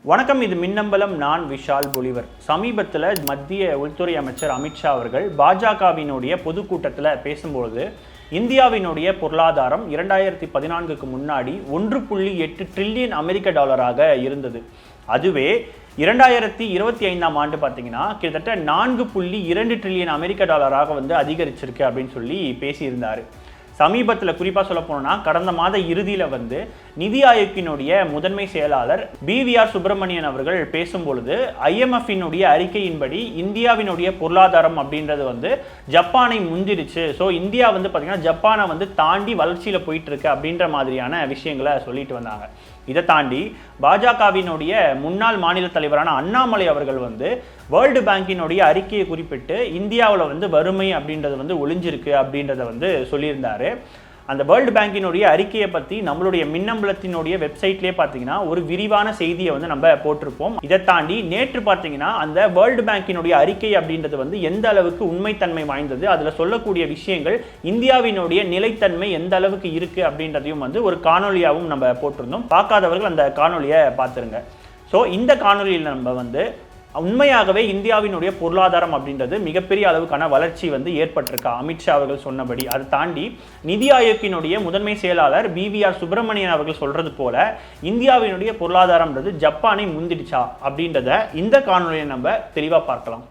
வணக்கம். இது மின்னம்பலம். நான் விஷால் பொலிவர். சமீபத்தில் மத்திய உள்துறை அமைச்சர் அமித்ஷா அவர்கள் பாஜகவினுடைய பொதுக்கூட்டத்தில் பேசும்பொழுது இந்தியாவினுடைய பொருளாதாரம் 2014க்கு முன்னாடி 1.8 ட்ரில்லியன் அமெரிக்க டாலராக இருந்தது. அதுவே 2025ஆம் ஆண்டு பார்த்தீங்கன்னா கிட்டத்தட்ட 4.2 ட்ரில்லியன் அமெரிக்க டாலராக அதிகரிச்சிருக்கு அப்படின்னு சொல்லி பேசியிருந்தார். சமீபத்தில் குறிப்பாக சொல்ல போனோம்னா கடந்த மாத இறுதியில் நிதி ஆயோக்கினுடைய முதன்மை செயலாளர் பிவிஆர் சுப்பிரமணியன் அவர்கள் பேசும்பொழுது IMFினுடைய அறிக்கையின்படி இந்தியாவினுடைய பொருளாதாரம் அப்படின்றது ஜப்பானை முந்திருச்சு. ஸோ இந்தியா பார்த்தீங்கன்னா ஜப்பானை தாண்டி வளர்ச்சியில் போயிட்டு இருக்கு அப்படின்ற மாதிரியான விஷயங்களை சொல்லிட்டு வந்தாங்க. இதை தாண்டி பாஜகவினுடைய முன்னாள் மாநில தலைவரான அண்ணாமலை அவர்கள் வேர்ல்டு பேங்கினுடைய அறிக்கையை குறிப்பிட்டு இந்தியாவில் வறுமை அப்படின்றது ஒளிஞ்சிருக்கு அப்படின்றத சொல்லியிருந்தாரு. அந்த வேர்ல்டு பேங்கினுடைய அறிக்கையை பற்றி நம்மளுடைய மின்னம்பலத்தினுடைய வெப்சைட்லேயே பார்த்தீங்கன்னா ஒரு விரிவான செய்தியை நம்ம போட்டிருப்போம். இதை தாண்டி நேற்று பார்த்தீங்கன்னா அந்த வேர்ல்டு பேங்கினுடைய அறிக்கை அப்படின்றது எந்த அளவுக்கு உண்மைத்தன்மை வாய்ந்தது, அதில் சொல்லக்கூடிய விஷயங்கள் இந்தியாவினுடைய நிலைத்தன்மை எந்த அளவுக்கு இருக்குது அப்படின்றதையும் ஒரு காணொலியாகவும் நம்ம போட்டிருந்தோம். பார்க்காதவர்கள் அந்த காணொலியை பார்த்துருங்க. ஸோ இந்த காணொலியில் நம்ம உண்மையாகவே இந்தியாவினுடைய பொருளாதாரம் அப்படின்றது மிகப்பெரிய அளவுக்கான வளர்ச்சி ஏற்பட்டிருக்கா அமித்ஷா அவர்கள் சொன்னபடி. அதை தாண்டி நிதி ஆயோக்கினுடைய முதன்மை செயலாளர் பிவிஆர் சுப்பிரமணியன் அவர்கள் சொல்றது போல இந்தியாவினுடைய பொருளாதாரம்ன்றது ஜப்பானை முந்திடுச்சா அப்படின்றத இந்த காணொலியை நம்ம தெளிவாக பார்க்கலாம்.